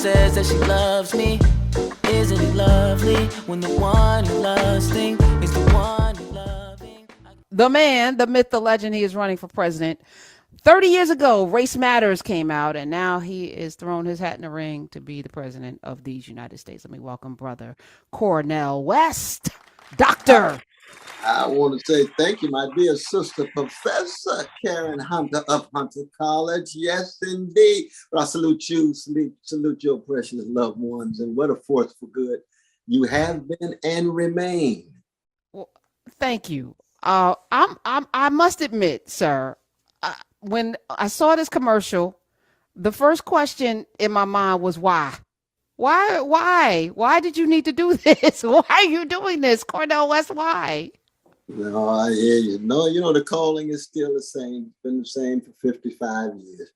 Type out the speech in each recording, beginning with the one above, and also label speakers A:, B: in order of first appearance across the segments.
A: says that she loves me. Isn't it lovely when the one you're lusting is the one you're loving?
B: The man, the myth, the legend, he is running for president. 30 years ago, Race Matters came out, and now he is throwing his hat in the ring to be the president of these United States. Let me welcome brother Cornel West, doctor.
C: I want to say thank you, my dear sister, Professor Karen Hunter of Hunter College. Yes, indeed. But I salute you, salute your precious loved ones, and what a force for good you have been and remain.
B: Well, thank you. I must admit, sir, when I saw this commercial, the first question in my mind was why? Why did you need to do this? Why are you doing this, Cornel West? Why?
C: No, I hear you. No, the calling is still the same. It's been the same for 55 years.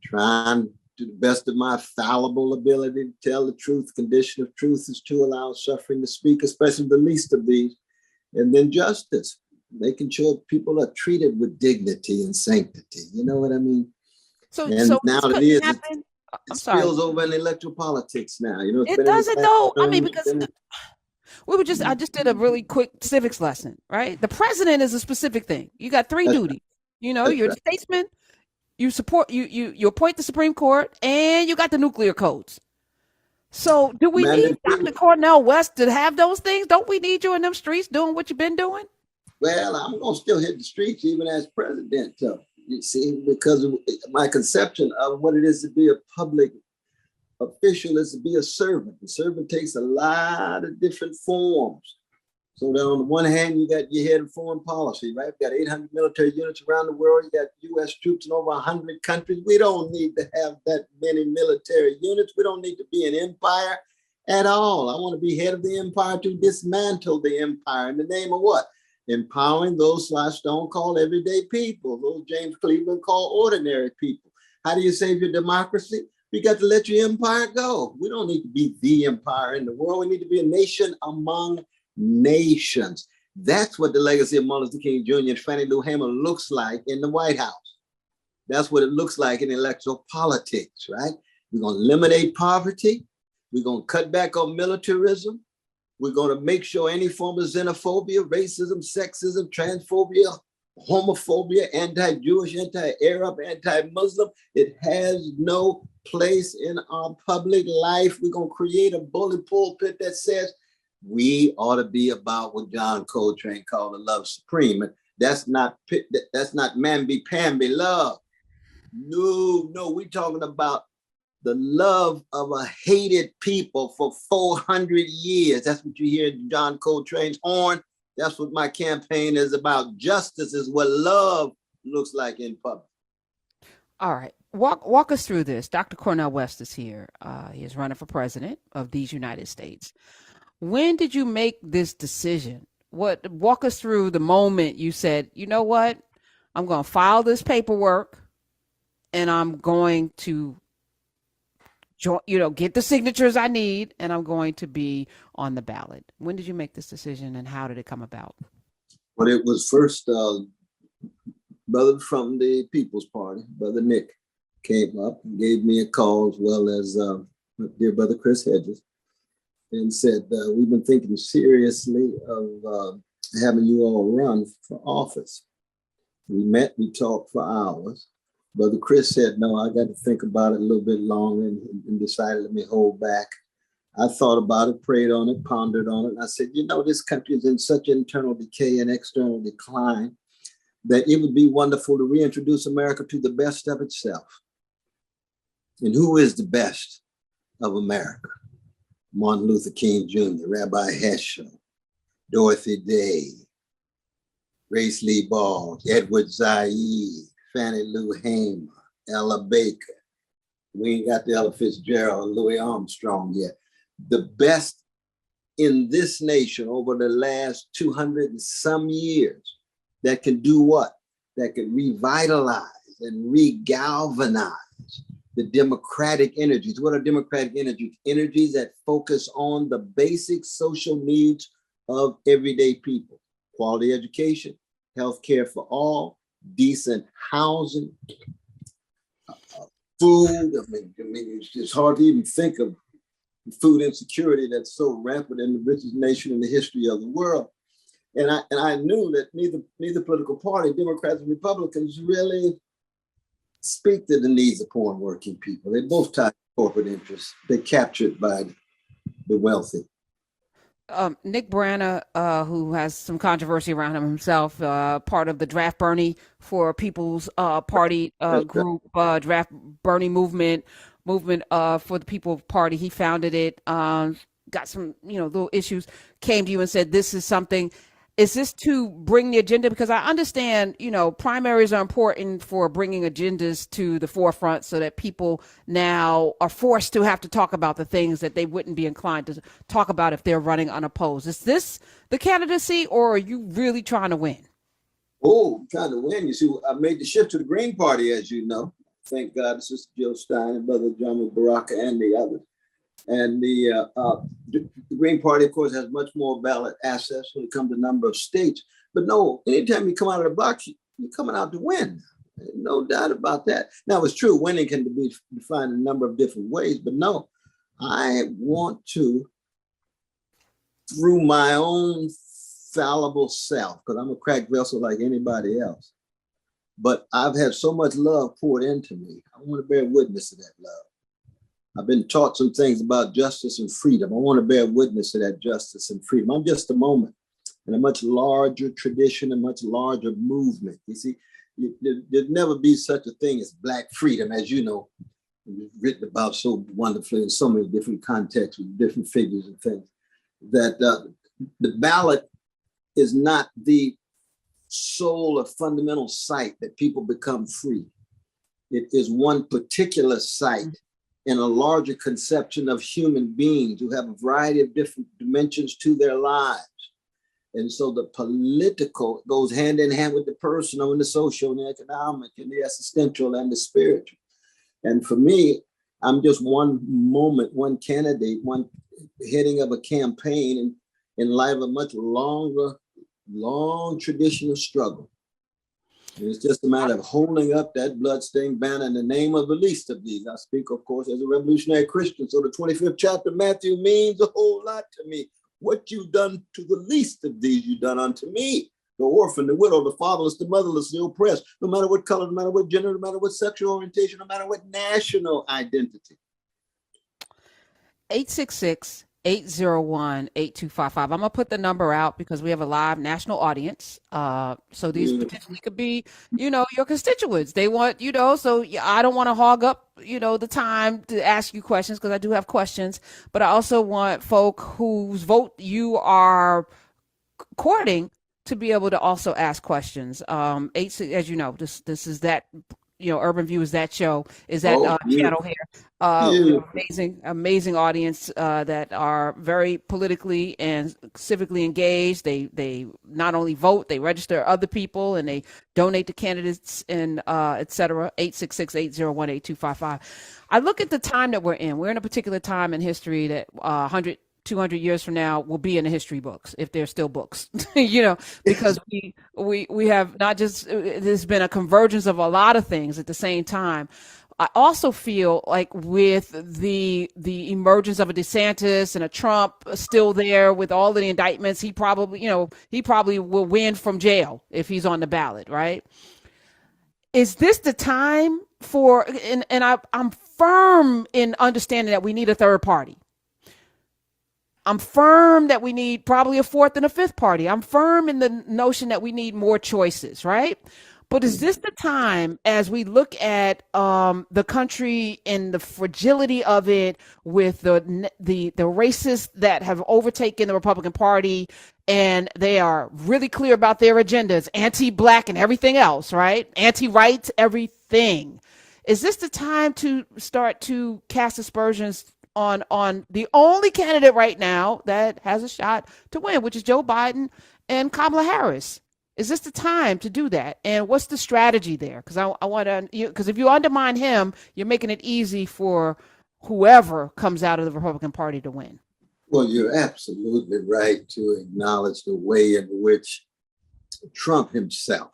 C: Trying to the best of my fallible ability to tell the truth. Condition of truth is to allow suffering to speak, especially the least of these. And then justice, making sure people are treated with dignity and sanctity. You know what I mean?
B: So
C: now it
B: sorry.
C: spills over in electoral politics now.
B: It doesn't though. I mean, because I just did a really quick civics lesson, right? The president is a specific thing. You got three duties. You're the statesman, you support you appoint the Supreme Court, and you got the nuclear codes. So do we need Dr. Cornel West to have those things? Don't we need you in them streets doing what you've been doing?
C: Well, I'm gonna still hit the streets even as president, you see, because of my conception of what it is to be a public official is to be a servant. The servant takes a lot of different forms. So that on the one hand, you got your head of foreign policy, right? You've got 800 military units around the world. You got US troops in over 100 countries. We don't need to have that many military units. We don't need to be an empire at all. I want to be head of the empire to dismantle the empire in the name of what? Empowering those Sly Stone called everyday people, those James Cleveland called ordinary people. How do you save your democracy? You got to let your empire go. We don't need to be the empire in the world. We need to be a nation among nations. That's what the legacy of Martin Luther King Jr. and Fannie Lou Hamer looks like in the White House. That's what it looks like in electoral politics, right? We're going to eliminate poverty. We're going to cut back on militarism. We're going to make sure any form of xenophobia, racism, sexism, transphobia, homophobia, anti-Jewish, anti-Arab, anti-Muslim, it has no place in our public life. We're going to create a bully pulpit that says we ought to be about what John Coltrane called the love supreme. And that's not mamby-pamby love. No, we're talking about the love of a hated people for 400 years. That's what you hear in John Coltrane's horn. That's what my campaign is about. Justice is what love looks like in public.
B: All right. Walk us through this. Dr. Cornel West is here. He is running for president of these United States. When did you make this decision? Walk us through the moment you said, you know what? I'm going to file this paperwork and I'm going to get the signatures I need, and I'm going to be on the ballot. When did you make this decision, and how did it come about?
C: Well, it was first brother from the People's Party, Brother Nick, came up and gave me a call, as well as my dear brother Chris Hedges, and said, we've been thinking seriously of having you all run for office. We met, we talked for hours. Brother Chris said, no, I got to think about it a little bit longer and decided, let me hold back. I thought about it, prayed on it, pondered on it. And I said, this country is in such internal decay and external decline that it would be wonderful to reintroduce America to the best of itself. And who is the best of America? Martin Luther King Jr., Rabbi Heschel, Dorothy Day, Grace Lee Ball, Edward Said, Fannie Lou Hamer, Ella Baker. We ain't got the Ella Fitzgerald and Louis Armstrong yet. The best in this nation over the last 200 and some years that can do what? That can revitalize and regalvanize the democratic energies. What are democratic energies? Energies that focus on the basic social needs of everyday people. Quality education, health care for all, decent housing, food. It's hard to even think of food insecurity that's so rampant in the richest nation in the history of the world. And I knew that neither political party, Democrats and Republicans, really speak to the needs of poor and working people. They both tie to corporate interests. They're captured by the wealthy.
B: Nick Brana, who has some controversy around him himself, part of the Draft Bernie for People's Party group, Draft Bernie movement for the People Party. He founded it, got some, little issues, came to you and said, this is something. Is this to bring the agenda? Because I understand, primaries are important for bringing agendas to the forefront so that people now are forced to have to talk about the things that they wouldn't be inclined to talk about if they're running unopposed. Is this the candidacy, or are you really trying to win?
C: Oh, trying to win. You see, I made the shift to the Green Party, as you know. Thank God, Sister Jill Stein and Brother John Baraka and the others. And the Green Party, of course, has much more ballot access when it comes to number of states. But no, anytime you come out of the box, you're coming out to win. No doubt about that. Now, it's true, winning can be defined in a number of different ways. But no, I want to, through my own fallible self, because I'm a cracked vessel like anybody else, but I've had so much love poured into me. I want to bear witness to that love. I've been taught some things about justice and freedom. I want to bear witness to that justice and freedom. I'm just a moment in a much larger tradition, a much larger movement. You see, there'd never be such a thing as Black freedom, as you know, written about so wonderfully in so many different contexts with different figures and things, that the ballot is not the sole or fundamental site that people become free. It is one particular site in a larger conception of human beings who have a variety of different dimensions to their lives. And so the political goes hand in hand with the personal and the social and the economic and the existential and the spiritual. And for me, I'm just one moment, one candidate, one heading of a campaign in light of a much longer, long tradition of struggle. And it's just a matter of holding up that bloodstained banner in the name of the least of these. I speak, of course, as a revolutionary Christian. So the 25th chapter of Matthew means a whole lot to me. What you've done to the least of these, you've done unto me. The orphan, the widow, the fatherless, the motherless, the oppressed, no matter what color, no matter what gender, no matter what sexual orientation, no matter what national identity.
B: 866-801-8255. I'm gonna put the number out because we have a live national audience. So these potentially could be, your constituents. They want, so I don't want to hog up, the time to ask you questions because I do have questions, but I also want folk whose vote you are courting to be able to also ask questions. As you know, this is that. Urban View is that show, is that channel here. Amazing audience that are very politically and civically engaged. They not only vote, they register other people and they donate to candidates and et cetera. 866-801-8255. I look at the time that we're in. We're in a particular time in history that 100, 200 years from now will be in the history books, if there's still books, because we have not just, there's been a convergence of a lot of things at the same time. I also feel like with the emergence of a DeSantis and a Trump still there with all of the indictments, he probably will win from jail if he's on the ballot, right? Is this the time for, and I'm firm in understanding that we need a third party. I'm firm that we need probably a fourth and a fifth party. I'm firm in the notion that we need more choices, right? But is this the time, as we look at the country and the fragility of it, with the racists that have overtaken the Republican Party, and they are really clear about their agendas, anti-Black and everything else, right? Anti-rights, everything. Is this the time to start to cast aspersions on the only candidate right now that has a shot to win, which is Joe Biden and Kamala Harris? Is this the time to do that? And what's the strategy there? Because I want to, because if you undermine him, you're making it easy for whoever comes out of the Republican Party to win.
C: Well, you're absolutely right to acknowledge the way in which Trump himself,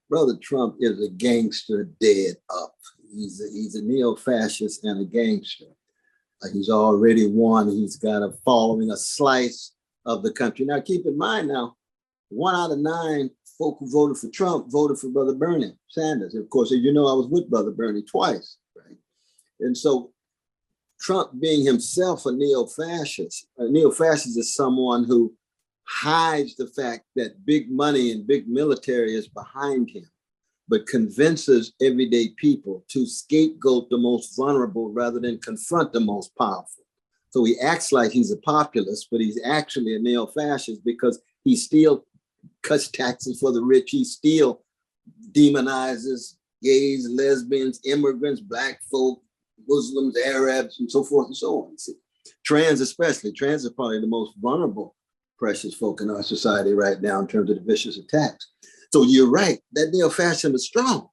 C: Brother Trump is a gangster dead up. He's a neo-fascist and a gangster. He's already won. He's got a following, a slice of the country. Now, keep in mind now, 1 out of 9 folk who voted for Trump voted for Brother Bernie Sanders. And of course, as you know, I was with Brother Bernie twice, right? And so Trump being himself a neo-fascist is someone who hides the fact that big money and big military is behind him, but convinces everyday people to scapegoat the most vulnerable rather than confront the most powerful. So he acts like he's a populist, but he's actually a neo-fascist because he still cuts taxes for the rich. He still demonizes gays, lesbians, immigrants, black folk, Muslims, Arabs, and so forth and so on. See, trans especially. Trans are probably the most vulnerable, precious folk in our society right now in terms of the vicious attacks. So you're right, that neo-fascism is strong.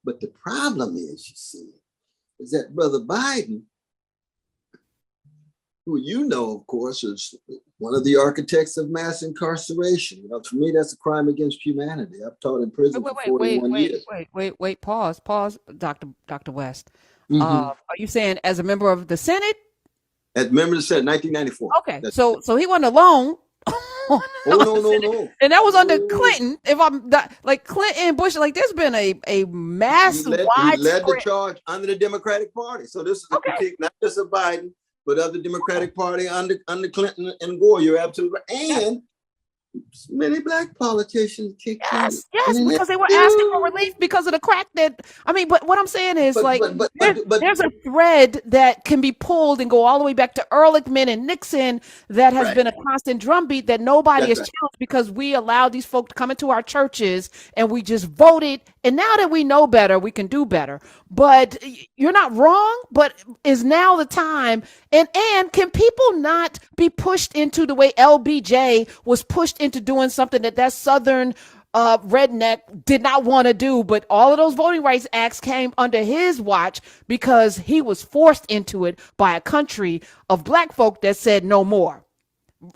C: But the problem is, you see, is that Brother Biden, who you know, of course, is one of the architects of mass incarceration. You know, for me, that's a crime against humanity. I've taught in prison for 41 years.
B: Wait, pause, Dr. West. Are you saying as a member of the Senate?
C: As a member of the Senate, 1994.
B: Okay, so he wasn't alone.
C: Oh, no.
B: And that was under Clinton. If I'm like Clinton, Bush, like there's been a massive
C: he led the charge under the Democratic Party. So this is a critique not just of Biden, but of the Democratic Party under Clinton and Gore. You're absolutely right. And many black politicians kicked in.
B: Yes, because they were asking for relief because of the crack that, I mean, but what I'm saying is there's a thread that can be pulled and go all the way back to Ehrlichman and Nixon that has been a constant drumbeat that nobody has challenged because we allowed these folk to come into our churches and we just voted. And now that we know better, we can do better. But you're not wrong, but is now the time. And can people not be pushed into the way LBJ was pushed into doing something that Southern redneck did not want to do, but all of those voting rights acts came under his watch because he was forced into it by a country of black folk that said no more.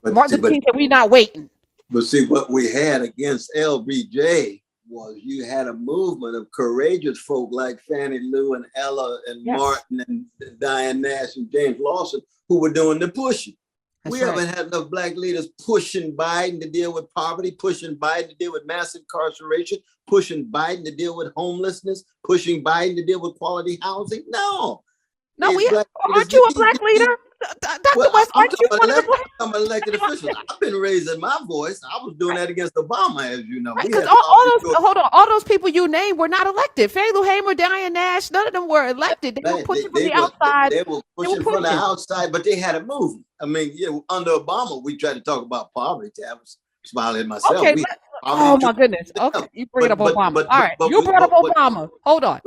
B: Martin Luther King said, we're not waiting.
C: But see, what we had against LBJ was you had a movement of courageous folk like Fannie Lou and Ella and Martin and Diane Nash and James Lawson who were doing the pushing. We haven't had enough black leaders pushing Biden to deal with poverty, pushing Biden to deal with mass incarceration, pushing Biden to deal with homelessness, pushing Biden to deal with quality housing. No,
B: aren't you a black leader? Dr. West, aren't you one of the black?
C: I'm an elected official. I've been raising my voice. I was doing that against Obama, as you know.
B: Because all those people you named were not elected. Fannie Lou Hamer, Diane Nash, none of them were elected. They were pushing from the outside.
C: They were pushing from the outside, but they had a movement. I mean, under Obama, we tried to talk about poverty. I was smiling at myself.
B: Okay, oh my goodness. Okay, you bring up Obama. All right, you brought up Obama. Hold on.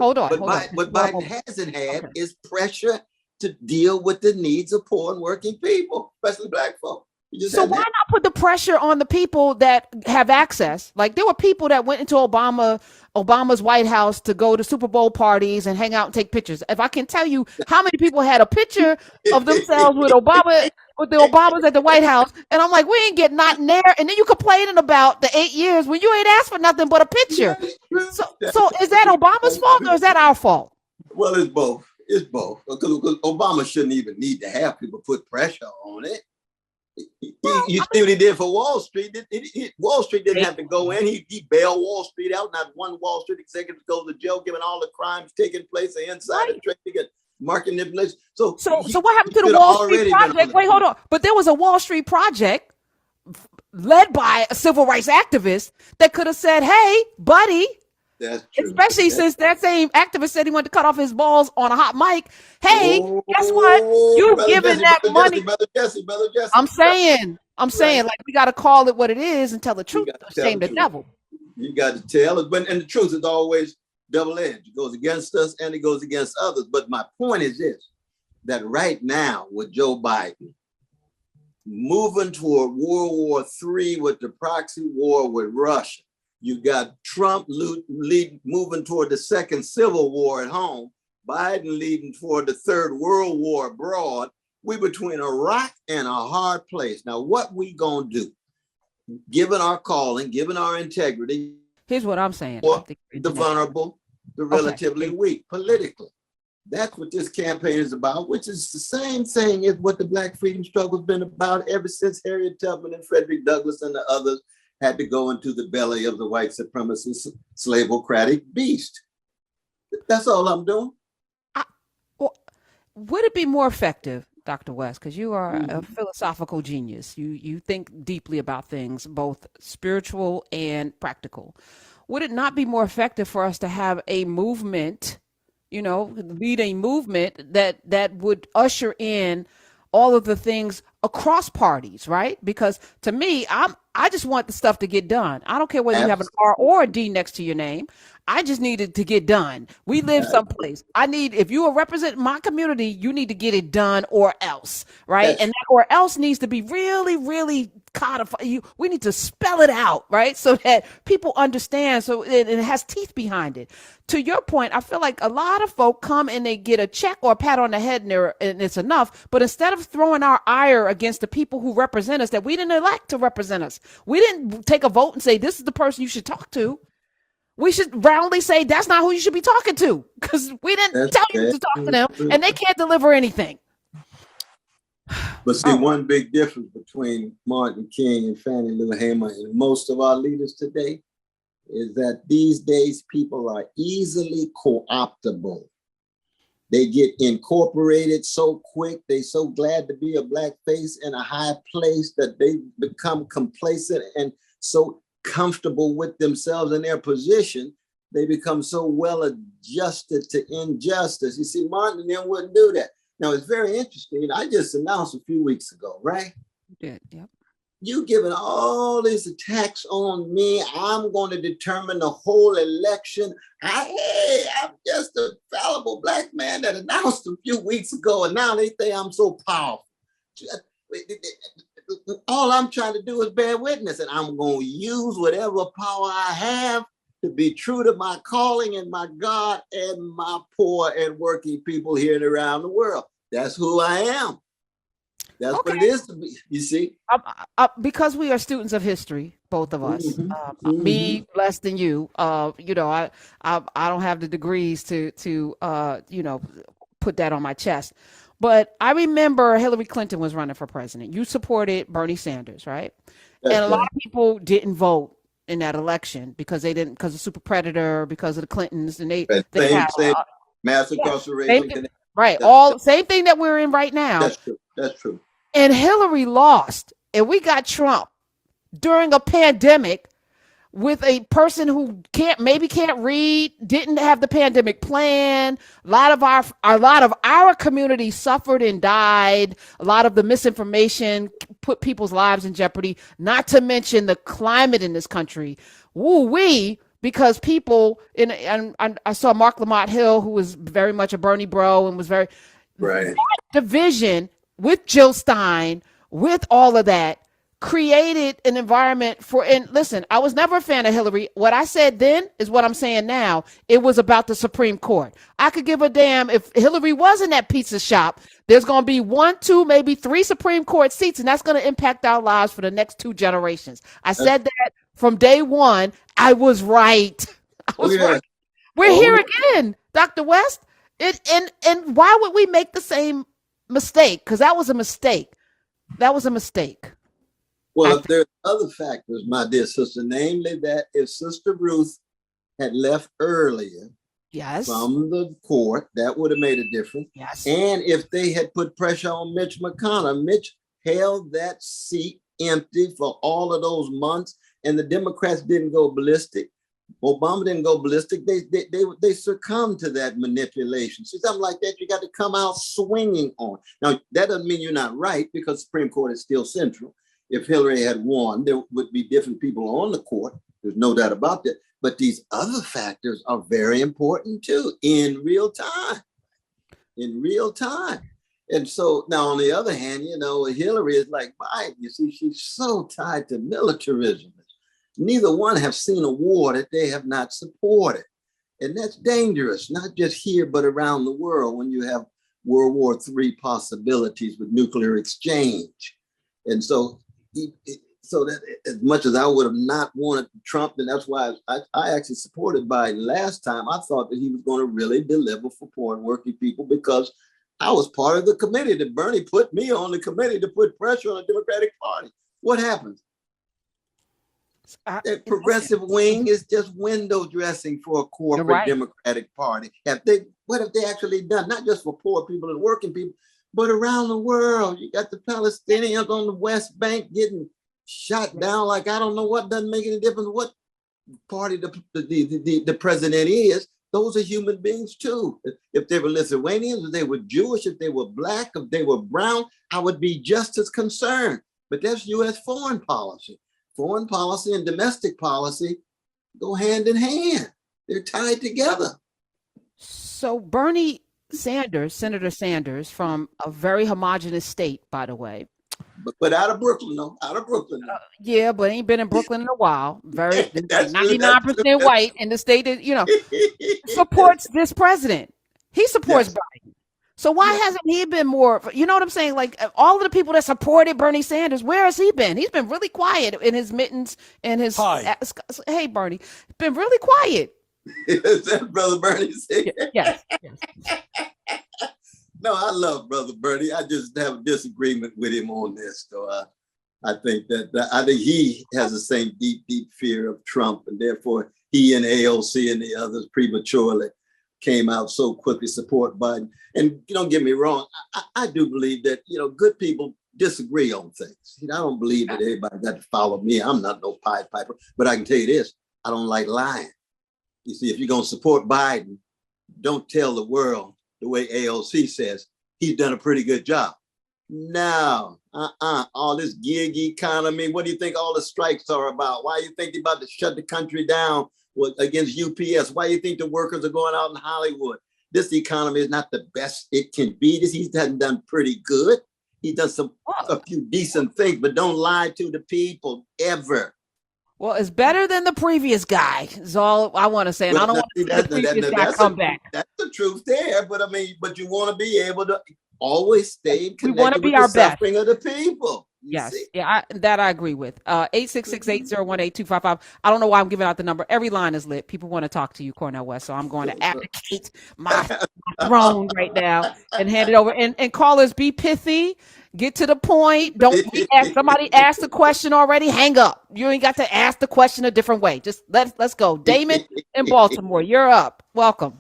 C: What Biden hasn't had is pressure to deal with the needs of poor and working people, especially black folk.
B: So why not put the pressure on the people that have access? Like there were people that went into Obama's White House to go to Super Bowl parties and hang out and take pictures. If I can tell you how many people had a picture of themselves with Obama, with the Obamas at the White House, and I'm like, we ain't getting nothing there. And then you complaining about the 8 years when you ain't asked for nothing but a picture. So is that Obama's fault or is that our fault?
C: Well, it's both. It's both. Because Obama shouldn't even need to have people put pressure on it. You see what he did for Wall Street? Wall Street didn't have to go in. He bailed Wall Street out. Not one Wall Street executive goes to jail, given all the crimes taking place, the insider trading and market manipulation. So
B: what happened to the Wall Street project? Wait, hold on. But there was a Wall Street project led by a civil rights activist that could have said, "Hey, buddy."
C: That's true.
B: Especially since that same activist said he wanted to cut off his balls on a hot mic. Hey, guess what? You're giving that money.
C: Brother Jesse.
B: I'm saying, like we got to call it what it is and tell the truth. Shame the devil.
C: You got to tell it, and the truth is always double-edged. It goes against us and it goes against others. But my point is this: that right now with Joe Biden moving toward World War III with the proxy war with Russia. You got Trump moving toward the second civil war at home, Biden leading toward the third world war abroad. We between a rock and a hard place. Now, what we gonna do? Given our calling, given our integrity,
B: here's what I'm saying.
C: For the vulnerable, the relatively weak politically. That's what this campaign is about, which is the same thing as what the Black freedom struggle has been about ever since Harriet Tubman and Frederick Douglass and the others had to go into the belly of the white supremacist slavocratic beast. That's all I'm doing.
B: Would it be more effective, Dr. West, because you are a philosophical genius. You think deeply about things, both spiritual and practical. Would it not be more effective for us to have a movement, lead a movement that would usher in all of the things across parties, right? Because to me, I just want the stuff to get done. I don't care whether you have an R or a D next to your name. I just need it to get done. We live someplace. If you are representing my community, you need to get it done or else, right? And that or else needs to be really, really codified. We need to spell it out, right? So that people understand. So it has teeth behind it. To your point, I feel like a lot of folk come and they get a check or a pat on the head and it's enough. But instead of throwing our ire against the people who represent us that we didn't elect to represent us, we didn't take a vote and say, this is the person you should talk to. We should roundly say that's not who you should be talking to, because we didn't tell you to talk to them and they can't deliver anything.
C: But see, one big difference between Martin King and Fannie Lou Hamer and most of our leaders today is that these days people are easily co-optable. They get incorporated so quick. They're so glad to be a Black face in a high place that they become complacent and so comfortable with themselves and their position. They become so well adjusted to injustice. You see, Martin and them wouldn't do that. Now, it's very interesting. I just announced a few weeks ago, right?
B: You did, yep.
C: You giving all these attacks on me. I'm going to determine the whole election. I'm just a fallible Black man that announced a few weeks ago, and now they think I'm so powerful. All I'm trying to do is bear witness, and I'm going to use whatever power I have to be true to my calling and my God and my poor and working people here and around the world. That's who I am. That's what it is to be, you see.
B: Because we are students of history, both of us. Me less than you. I don't have the degrees to put that on my chest. But I remember Hillary Clinton was running for president. You supported Bernie Sanders, right? And a lot of people didn't vote in that election because of super predator, because of the Clintons, and they had
C: mass incarceration.
B: Same thing that we're in right now.
C: That's true.
B: And Hillary lost, and we got Trump during a pandemic with a person who can't read, didn't have the pandemic plan. A lot of our community suffered and died. A lot of the misinformation put people's lives in jeopardy, not to mention the climate in this country. Woo-wee, because people, and I saw Mark Lamont Hill, who was very much a Bernie bro and was very, that division with Jill Stein, with all of that, created an environment and listen, I was never a fan of Hillary. What I said then is what I'm saying now. It was about the Supreme Court. I could give a damn if Hillary was in that pizza shop. There's going to be 1, 2, maybe 3 Supreme Court seats, and that's going to impact our lives for the next 2 generations. I said that from day one. I was right. Right. We're here again, Dr. West. And why would we make the same mistake? Because that was a mistake.
C: Well, if there's other factors, my dear sister, namely that if Sister Ruth had left earlier from the court, that would have made a difference.
B: Yes.
C: And if they had put pressure on Mitch McConnell, Mitch held that seat empty for all of those months, and the Democrats didn't go ballistic. Obama didn't go ballistic. They succumbed to that manipulation. So something like that, you got to come out swinging on. Now, that doesn't mean you're not right, because the Supreme Court is still central. If Hillary had won, there would be different people on the court. There's no doubt about that. But these other factors are very important too, in real time. And so now, on the other hand, Hillary is like Biden. You see, she's so tied to militarism. Neither one have seen a war that they have not supported. And that's dangerous, not just here, but around the world when you have World War III possibilities with nuclear exchange. And so So that as much as I would have not wanted Trump, and that's why I actually supported Biden last time, I thought that he was going to really deliver for poor and working people because I was part of the committee that Bernie put me on the committee to put pressure on the Democratic Party. What happens? That progressive wing is just window dressing for a corporate Democratic Party. What have they actually done? Not just for poor people and working people, but around the world. You got the Palestinians on the West Bank getting shot down like I don't know what. Doesn't make any difference what party the president is. Those are human beings too. If they were Lithuanians, if they were Jewish, if they were Black, if they were brown, I would be just as concerned. But that's U.S. foreign policy. Foreign policy and domestic policy go hand in hand. They're tied together.
B: So Bernie Sanders, Senator Sanders, from a very homogenous state, by the way.
C: But out of Brooklyn, though. Out of Brooklyn.
B: Yeah, but ain't been in Brooklyn in a while. Very 99% white in the state that, supports this president. He supports Biden. So why hasn't he been more, you know what I'm saying? Like all of the people that supported Bernie Sanders, where has he been? He's been really quiet in his mittens and his, hey, Bernie, been really quiet.
C: Is that Brother Bernie?
B: Yes.
C: No, I love Brother Bernie. I just have a disagreement with him on this. So I think I think he has the same deep fear of Trump, and therefore he and AOC and the others prematurely came out so quickly support Biden. And don't get me wrong, I do believe that good people disagree on things. I don't believe that everybody got to follow me. I'm not no Pied Piper, but I can tell you this: I don't like lying. You see, if you're gonna support Biden, don't tell the world the way AOC says he's done a pretty good job. No, all this gig economy. What do you think all the strikes are about? Why do you think they're about to shut the country down against UPS? Why do you think the workers are going out in Hollywood? This economy is not the best it can be. He's done pretty good. He's done a few decent things, but don't lie to the people ever.
B: Well, it's better than the previous guy, is all I want to say. And I don't want to see the previous guy come back.
C: That's the truth there. But but you want to be able to always stay connected
B: we want to be
C: with
B: our
C: the
B: best.
C: suffering of the people.
B: Yes. Yeah, that I agree with. 866-801-8255. I don't know why I'm giving out the number. Every line is lit. People want to talk to you, Cornel West. So I'm going to abdicate my throne right now and hand it over. And callers, be pithy. Get to the point. Don't ask somebody asked the question already. Hang up. You ain't got to ask the question a different way. Just let's go. Damon in Baltimore, you're up. Welcome.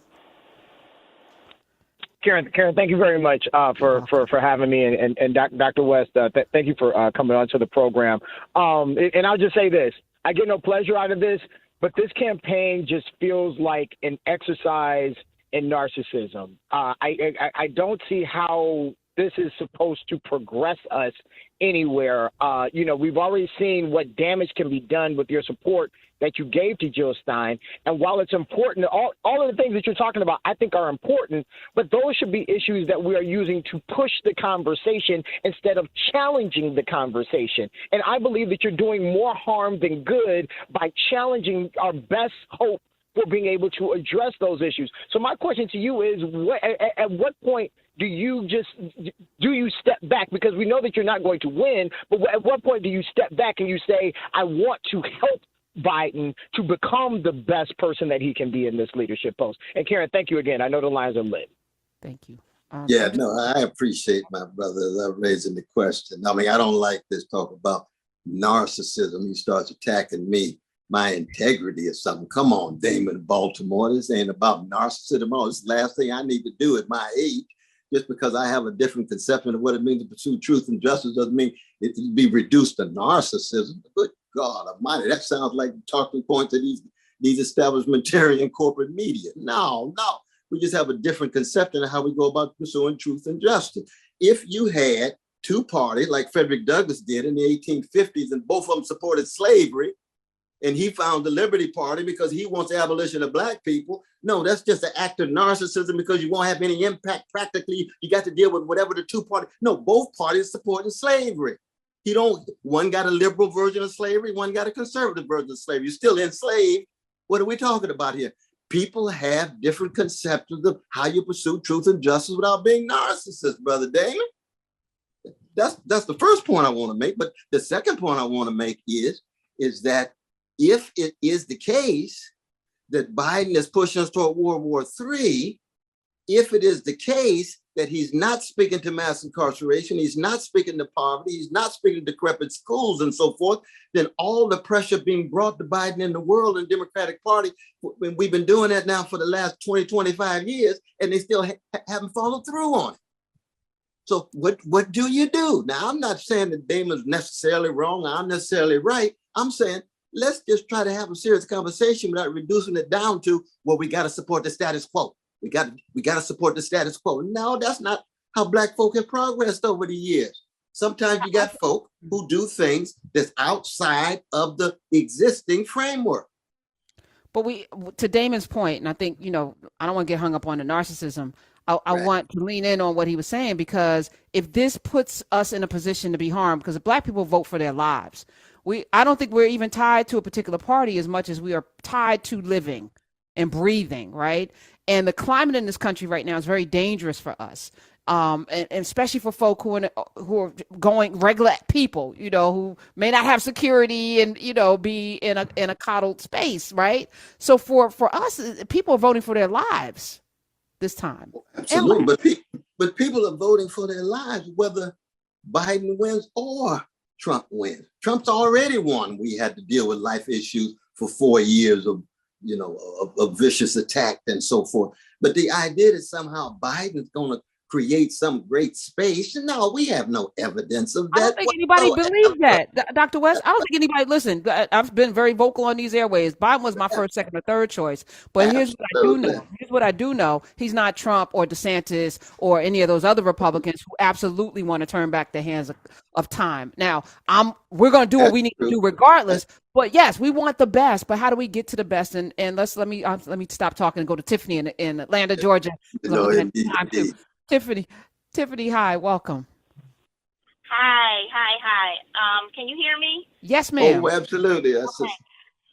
D: Karen, thank you very much for having me, and Dr. West, thank you for coming on to the program. And I'll just say this: I get no pleasure out of this, but this campaign just feels like an exercise in narcissism. I don't see how this is supposed to progress us anywhere. We've already seen what damage can be done with your support that you gave to Jill Stein. And while it's important, all of the things that you're talking about, I think are important, but those should be issues that we are using to push the conversation instead of challenging the conversation. And I believe that you're doing more harm than good by challenging our best hope for being able to address those issues. So my question to you is, at what point do you step back? Because we know that you're not going to win, but at what point do you step back and you say, I want to help Biden to become the best person that he can be in this leadership post? And Karen, thank you again. I know the lines are lit.
B: Thank you.
C: I appreciate my brother raising the question. I mean, I don't like this talk about narcissism. He starts attacking me, my integrity or something. Come on, Damon, Baltimore. This ain't about narcissism. It's the last thing I need to do at my age. Just because I have a different conception of what it means to pursue truth and justice doesn't mean it can be reduced to narcissism. Good God Almighty, that sounds like talking points of these establishmentarian corporate media. No. We just have a different conception of how we go about pursuing truth and justice. If you had two parties like Frederick Douglass did in the 1850s, and both of them supported slavery, and he found the Liberty Party because he wants the abolition of Black people. No, that's just an act of narcissism because you won't have any impact practically. You got to deal with whatever the two parties. No, both parties supporting slavery. One got a liberal version of slavery, one got a conservative version of slavery. You're still enslaved. What are we talking about here? People have different conceptions of how you pursue truth and justice without being narcissists, Brother Damon. that's the first point I want to make. But the second point I want to make is that if it is the case that Biden is pushing us toward World War III, if it is the case that he's not speaking to mass incarceration, he's not speaking to poverty, he's not speaking to decrepit schools and so forth, then all the pressure being brought to Biden in the world and Democratic Party, we've been doing that now for the last 20, 25 years, and they still haven't followed through on it. So what do you do? Now, I'm not saying that Damon's necessarily wrong, I'm necessarily right. I'm saying, let's just try to have a serious conversation without reducing it down to, well, we got to support the status quo. We got to support the status quo. No, that's not how Black folk have progressed over the years. Sometimes you got folk who do things that's outside of the existing framework.
B: But to Damon's point, and I think, I don't want to get hung up on the narcissism. I want to lean in on what he was saying, because if this puts us in a position to be harmed, because if Black people vote for their lives, I don't think we're even tied to a particular party as much as we are tied to living and breathing, right? And the climate in this country right now is very dangerous for us, and especially for folk who are going regular people, who may not have security and be in a coddled space, right? So for us, people are voting for their lives this time.
C: Absolutely, but people are voting for their lives whether Biden wins or Trump wins. Trump's already won. We had to deal with life issues for 4 years of vicious attack and so forth. But the idea that somehow Biden's going to create some great space, no, we have no evidence of that.
B: I don't think anybody believes that, Dr. West. I don't think anybody, listen, I've been very vocal on these airways. Biden was my first, second, or third choice. But here's what I do know. Here's what I do know. He's not Trump or DeSantis or any of those other Republicans who absolutely want to turn back the hands of time. Now, we're going to do what we need to do regardless. But yes, we want the best. But how do we get to the best? And let me stop talking and go to Tiffany in Atlanta, Georgia. Tiffany, hi, welcome.
E: Hi. Can you hear me?
B: Yes, ma'am.
C: Oh, absolutely.
E: Okay.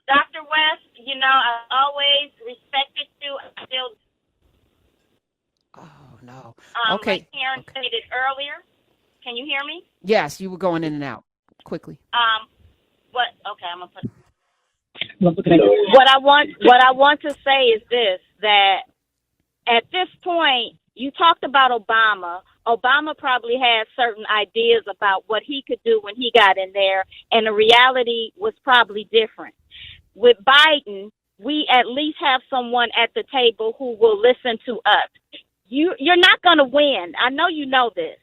E: Dr. West, I always respected you. I still.
B: Oh no.
E: Okay. Like Karen stated earlier. Can you hear me?
B: Yes, you were going in and out quickly.
E: What? Okay, I'm gonna put. What I want to say is this: that at this point, you talked about Obama. Obama probably had certain ideas about what he could do when he got in there, and the reality was probably different. With Biden, we at least have someone at the table who will listen to us. You're not going to win. I know you know this.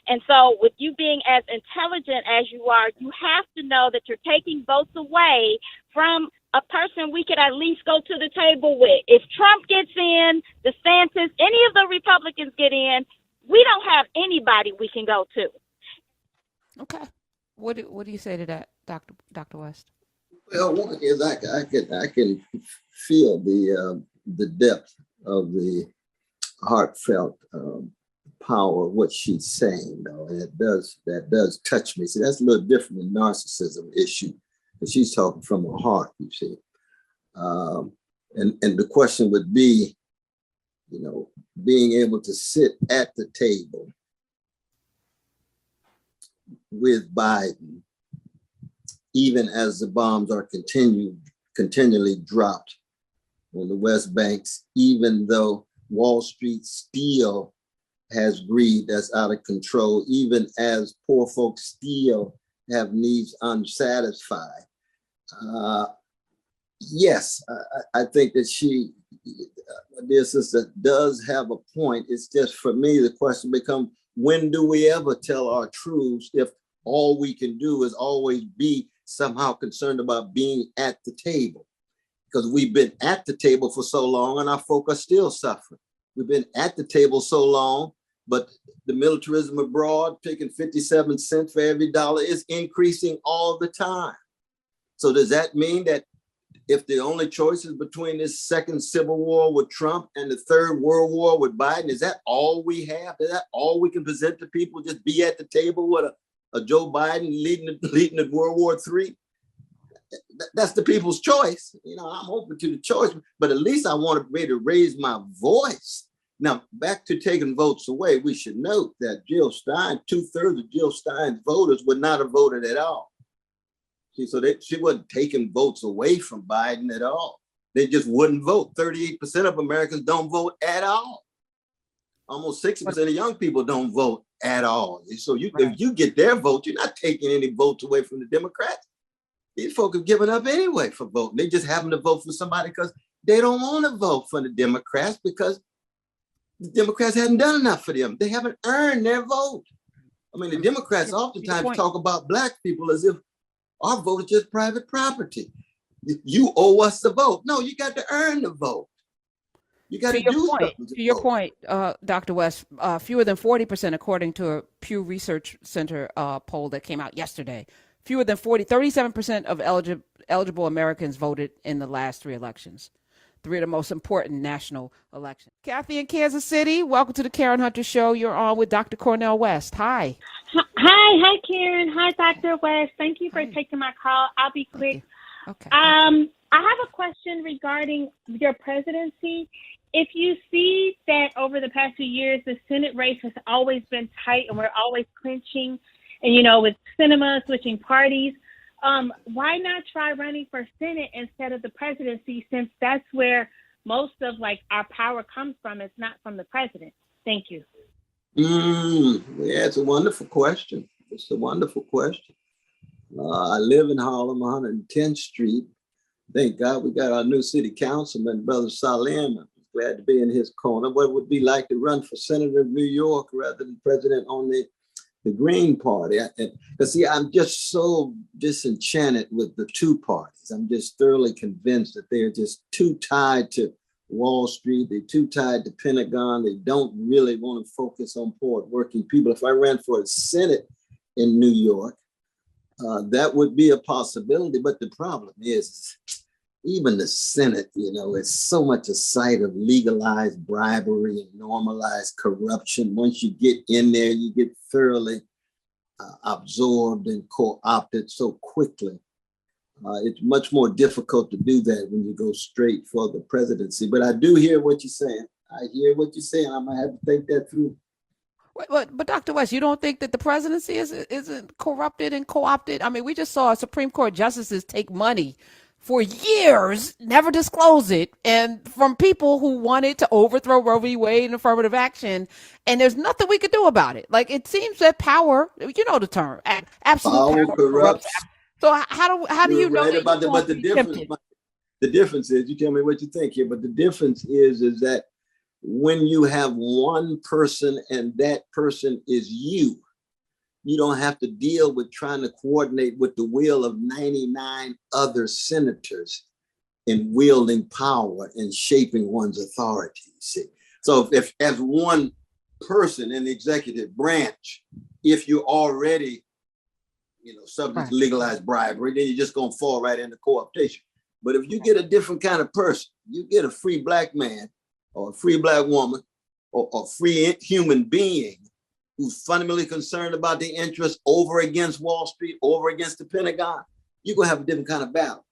E: And so with you being as intelligent as you are, you have to know that you're taking votes away from a person we could at least go to the table with. If Trump gets in, DeSantis, any of the Republicans get in, we don't have anybody we can go to.
B: Okay. What do you say to that, Dr. West?
C: Well, one is I can feel the depth of the heartfelt power of what she's saying, though, and that does touch me. See, that's a little different than narcissism issue, because she's talking from her heart, you see. And the question would be, being able to sit at the table with Biden, even as the bombs are continually dropped on the West Banks, even though Wall Street still has greed that's out of control, even as poor folks still have needs unsatisfied. Yes, I think that she, dear sister, does have a point. It's just, for me, the question becomes, when do we ever tell our truths if all we can do is always be somehow concerned about being at the table? Because we've been at the table for so long and our folk are still suffering. We've been at the table so long, but the militarism abroad, taking 57 cents for every dollar, is increasing all the time. So does that mean that if the only choice is between this second civil war with Trump and the third world war with Biden, is that all we have? Is that all we can present to people? Just be at the table with a Joe Biden leading at World War III? That's the people's choice. I'm open to the choice, but at least I want to be able to raise my voice Now, back to taking votes away, we should note that Jill Stein, 2/3 of Jill Stein's voters would not have voted at all. See, so she wasn't taking votes away from Biden at all. They just wouldn't vote. 38% of Americans don't vote at all. Almost 60% of young people don't vote at all. So if you get their vote, you're not taking any votes away from the Democrats. These folks have given up anyway for voting. They just happen to vote for somebody because they don't want to vote for the Democrats because the Democrats haven't done enough for them. They haven't earned their vote. I mean, the Democrats oftentimes talk about Black people as if our vote is just private property. You owe us the vote. No, you got to earn the vote. You got to do something.
B: To your point, Dr. West, fewer than 40%, according to a Pew Research Center poll that came out yesterday, fewer than 37% of eligible Americans voted in the last 3 elections, 3 of the most important national elections. Kathy in Kansas City, welcome to the Karen Hunter Show. You're on with Dr. Cornel West. Hi.
E: Hi, Karen. Hi, Dr. West. Thank you for taking my call. I'll be quick.
B: Okay.
E: I have a question regarding your presidency. If you see that over the past few years, the Senate race has always been tight and we're always clinching, and, with cinema switching parties, why not try running for Senate instead of the presidency, since that's where most of our power comes from? It's not from the president. Thank you.
C: Yeah, it's a wonderful question. It's a wonderful question. I live in Harlem, 110th Street. Thank God we got our new city councilman, Brother Salim. I'm glad to be in his corner. What would it be like to run for senator of New York rather than president on the Green Party? Because see, I'm just so disenchanted with the two parties. I'm just thoroughly convinced that they're just too tied to Wall Street. They're too tied to Pentagon. They don't really want to focus on poor working people. If I ran for a Senate in New York, that would be a possibility. But the problem is, even the Senate, it's so much a site of legalized bribery and normalized corruption. Once you get in there, you get thoroughly absorbed and co-opted so quickly. It's much more difficult to do that when you go straight for the presidency. But I do hear what you're saying. I'm going to have to think that through.
B: But Dr. West, you don't think that the presidency isn't corrupted and co-opted? I mean, we just saw Supreme Court justices take money for years, never disclose it, and from people who wanted to overthrow Roe v. Wade and affirmative action, and there's nothing we could do about it. It seems that power, you know the term, absolute power corrupts. So how do you know?
C: Right about that? But the difference is, you tell me what you think here. But the difference is that when you have one person and that person is you don't have to deal with trying to coordinate with the will of 99 other senators in wielding power and shaping one's authority. See, so if as one person in the executive branch, if you're already subject to legalized bribery, then you're just going to fall right into co-optation. But if you get a different kind of person, you get a free Black man or a free Black woman or a free human being who's fundamentally concerned about the interests over against Wall Street, over against the Pentagon, you're going to have a different kind of battle.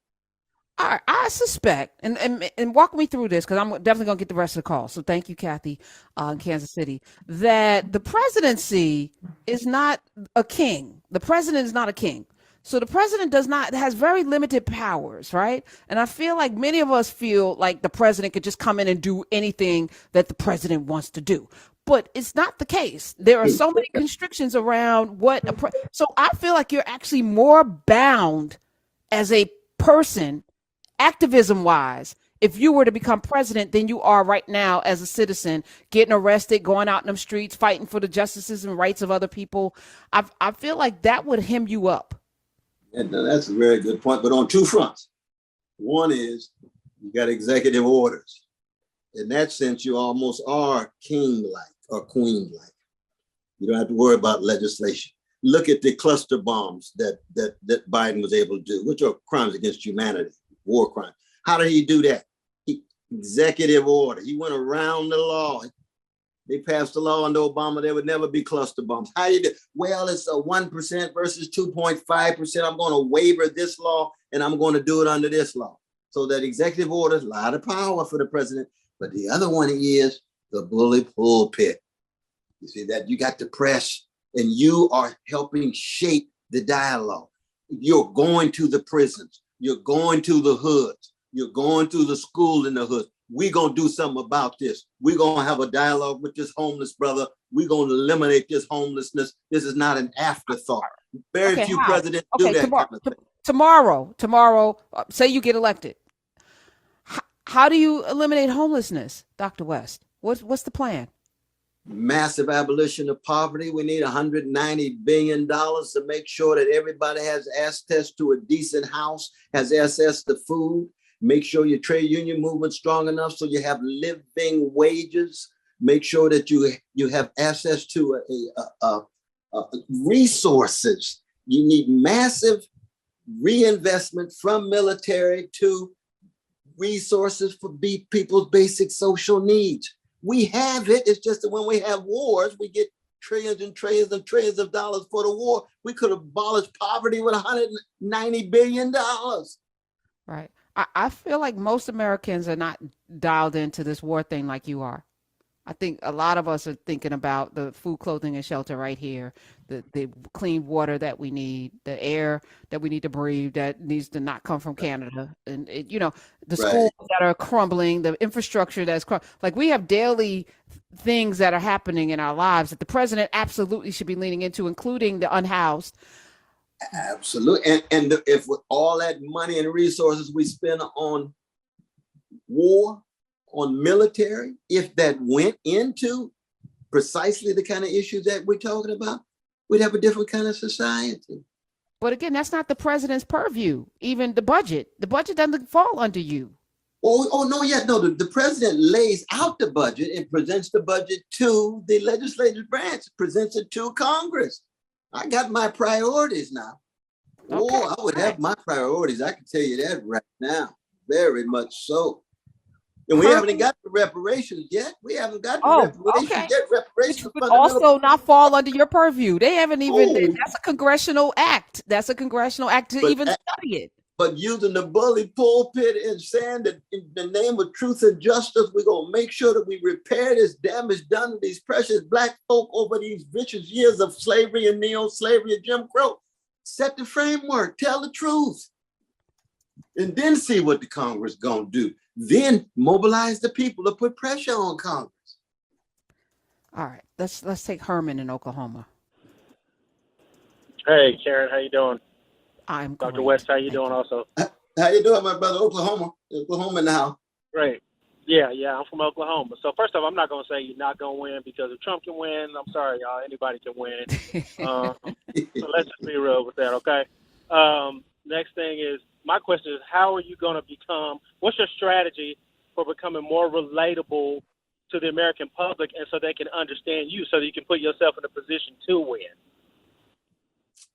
B: I suspect, and walk me through this, because I'm definitely going to get the rest of the call. So thank you, Kathy, in Kansas City, that the presidency is not a king. The president is not a king. So the president has very limited powers, right? And I feel like many of us feel like the president could just come in and do anything that the president wants to do. But it's not the case. There are so many constrictions around so I feel like you're actually more bound as a person, activism-wise, if you were to become president than you are right now as a citizen, getting arrested, going out in the streets, fighting for the justices and rights of other people. I feel like that would hem you up.
C: And that's a very good point, but on two fronts. One is you got executive orders. In that sense, you almost are king-like or queen-like. You don't have to worry about legislation. Look at the cluster bombs that Biden was able to do, which are crimes against humanity, war crimes. How did he do that? Executive order. He went around the law. They passed a law under Obama, there would never be cluster bombs. How do you do? Well, it's a 1% versus 2.5%. I'm going to waiver this law and I'm going to do it under this law. So that executive order is a lot of power for the president. But the other one is the bully pulpit. You see that? You got the press, and you are helping shape the dialogue. You're going to the prisons. You're going to the hoods. You're going to the school in the hood. We're going to do something about this. We're going to have a dialogue with this homeless brother. We're going to eliminate this homelessness. This is not an afterthought. Very few presidents do that kind of thing.
B: Tomorrow, say you get elected. How do you eliminate homelessness, Dr. West? What's the plan?
C: Massive abolition of poverty. We need $190 billion to make sure that everybody has access to a decent house, has access to food. Make sure your trade union movement's strong enough so you have living wages. Make sure that you have access to resources. You need massive reinvestment from military to resources for people's basic social needs. We have it. It's just that when we have wars, we get trillions and trillions and trillions of dollars for the war. We could abolish poverty with $190 billion.
B: Right. I feel like most Americans are not dialed into this war thing like you are. I think a lot of us are thinking about the food, clothing, and shelter right here, the clean water that we need, the air that we need to breathe that needs to not come from Canada, and the schools that are crumbling, the infrastructure that's like we have daily things that are happening in our lives that the president absolutely should be leaning into, including the unhoused.
C: Absolutely. And if with all that money and resources we spend on war, on military, if that went into precisely the kind of issues that we're talking about, we'd have a different kind of society.
B: But again, that's not the president's purview. Even the budget doesn't fall under you.
C: The president lays out the budget and presents the budget to the legislative branch, presents it to Congress. I got my priorities now.
B: Okay.
C: I would have my priorities. I can tell you that right now. Very much so. And we haven't got the reparations yet. We haven't got the reparations yet. Reparations
B: would also not fall under your purview. They haven't even, that's a congressional act. That's a congressional act to even study it.
C: But using the bully pulpit and saying that in the name of truth and justice, we're going to make sure that we repair this damage done to these precious Black folk over these vicious years of slavery and neo-slavery and Jim Crow. Set the framework, tell the truth, and then see what the Congress going to do. Then mobilize the people to put pressure on Congress.
B: All right, let's take Herman in Oklahoma.
F: Hey, Karen, how you doing?
B: I'm
F: Dr.
B: great.
F: West, how you doing also?
C: How you doing, my brother? Oklahoma now.
F: Great. Yeah, I'm from Oklahoma. So first off, I'm not going to say you're not going to win because if Trump can win, I'm sorry, y'all, anybody can win. So let's just be real with that, okay? Next thing is, my question is, how are you going to what's your strategy for becoming more relatable to the American public and so they can understand you so that you can put yourself in a position to win?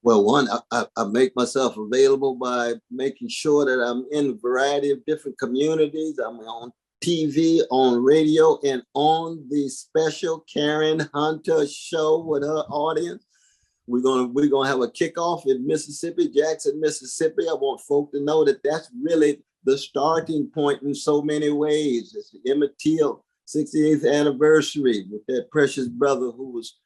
C: Well, one, I make myself available by making sure that I'm in a variety of different communities. I'm on TV, on radio, and on the special Karen Hunter show with her audience. We're gonna have a kickoff in Mississippi, Jackson, Mississippi. I want folk to know that that's really the starting point in so many ways. It's the Emmett Till 68th anniversary with that precious brother who was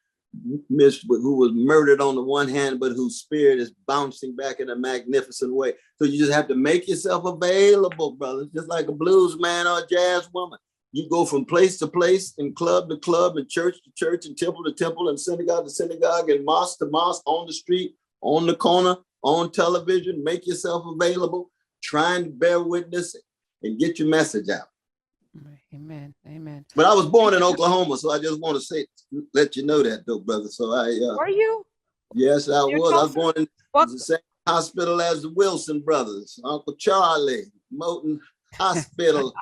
C: murdered on the one hand, but whose spirit is bouncing back in a magnificent way. So you just have to make yourself available, brother, just like a blues man or a jazz woman. You go from place to place and club to club and church to church and temple to temple and synagogue to synagogue and mosque to mosque, on the street, on the corner, on television. Make yourself available, try and bear witness and get your message out.
B: Amen.
C: But I was born in Oklahoma, so I just want to let you know that, though, brother. So
B: were you?
C: Yes, I was. I was born in the same hospital as the Wilson brothers, Uncle Charlie, Moton Hospital,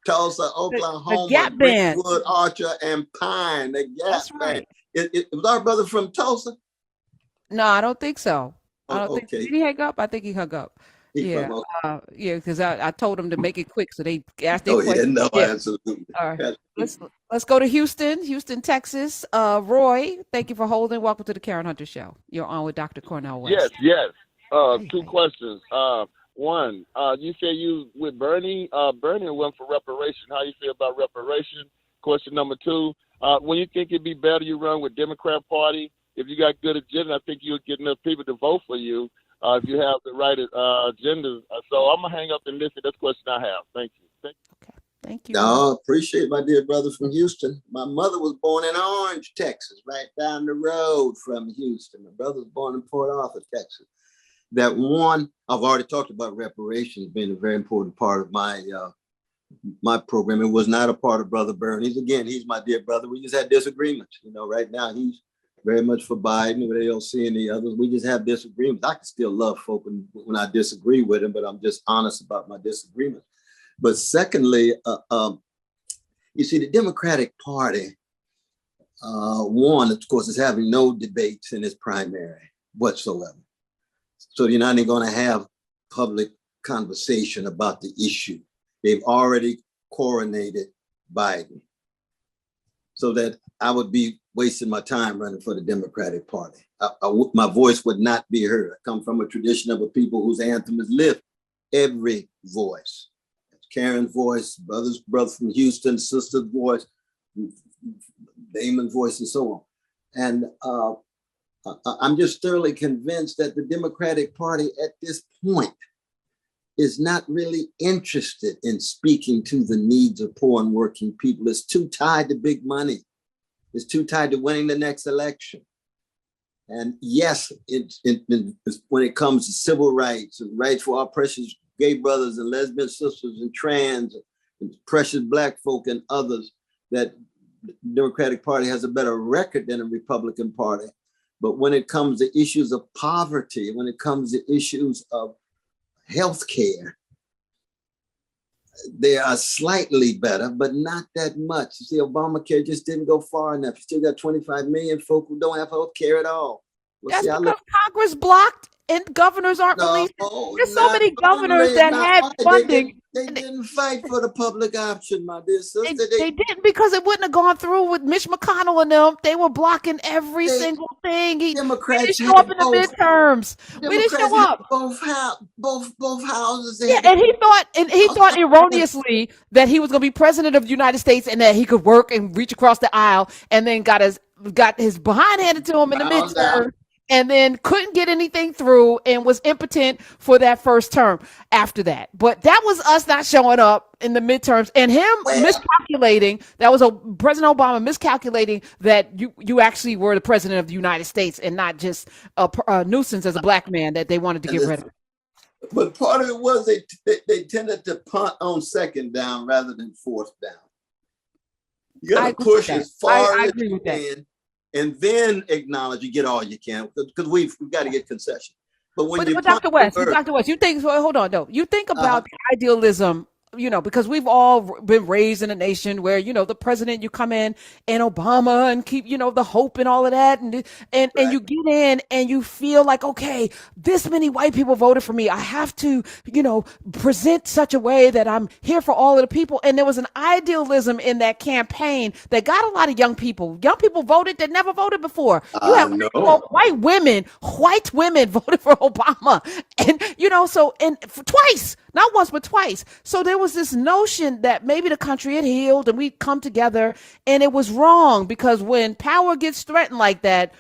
C: Tulsa, Oklahoma, Brentwood, Archer, and Pine. The Gap
B: That's
C: Band. It was our brother from Tulsa.
B: No, I don't think so. I don't think.
C: Okay.
B: Did he hang up? I think he hung up. Because I told him to make it quick so they asked their questions.
C: Absolutely.
B: All right. Let's go to Houston, Texas. Roy, thank you for holding. Welcome to the Karen Hunter Show. You're on with Dr. Cornel West.
G: Yes. Two questions. One, you say you with Bernie. Bernie went for reparation. How you feel about reparation? Question number two, when you think it'd be better you run with Democrat Party, if you got good agenda, I think you'll get enough people to vote for you if you have the right agenda. So I'm going to hang up and listen. That's the question I have. Thank you.
B: Okay. Thank you.
C: No, appreciate my dear brother from Houston. My mother was born in Orange, Texas, right down the road from Houston. My brother was born in Port Arthur, Texas. That one, I've already talked about reparations being a very important part of my program. It was not a part of Brother Bernie's. Again, he's my dear brother. We just had disagreements. Right now he's very much for Biden with AOC and the others. We just have disagreements. I can still love folk when I disagree with them, but I'm just honest about my disagreements. But secondly, you see, the Democratic Party, one, of course, is having no debates in its primary whatsoever. So you're not even going to have public conversation about the issue. They've already coronated Biden. So that I would be wasting my time running for the Democratic Party. My voice would not be heard. I come from a tradition of a people whose anthem is lift every voice. Karen's voice, brother from Houston, sister's voice, Damon's voice, and so on. And I'm just thoroughly convinced that the Democratic Party at this point is not really interested in speaking to the needs of poor and working people. It's too tied to big money. It's too tied to winning the next election. And yes, when it comes to civil rights and rights for our precious gay brothers and lesbian sisters and trans and precious Black folk and others, that the Democratic Party has a better record than the Republican Party. But when it comes to issues of poverty, when it comes to issues of healthcare, they are slightly better, but not that much. You see, Obamacare just didn't go far enough. You still got 25 million folk who don't have healthcare at all. Well,
B: that's because Congress blocked and governors aren't releasing. There's so many governors that had funding.
C: They didn't fight for the public option, my dear sister.
B: They didn't, because it wouldn't have gone through with Mitch McConnell and them. They were blocking every single thing.
C: Democrats
B: we didn't show up in the midterms. We didn't show up.
C: Both houses.
B: Yeah, and he thought erroneously that he was going to be president of the United States and that he could work and reach across the aisle, and then got his behind handed to him in the midterm. And then couldn't get anything through and was impotent for that first term after that. But that was us not showing up in the midterms and him miscalculating. That was President Obama miscalculating that you actually were the president of the United States and not just a nuisance as a Black man that they wanted to get rid of.
C: But part of it was they tended to punt on second down rather than fourth down. You got to push as far as you can. And then acknowledge you get all you can, because we've got to get concession. But
B: Dr. West, you think? Hold on, though. You think about the idealism, because we've all been raised in a nation where the president, you come in and Obama and keep the hope and all of that, and you get in and you feel like, okay, this many white people voted for me. I have to present such a way that I'm here for all of the people. And there was an idealism in that campaign that got a lot of young people voted that never voted before. You have white women voted for Obama, and for twice, not once but twice. So there was this notion that maybe the country had healed and we'd come together, and it was wrong, because when power gets threatened like that,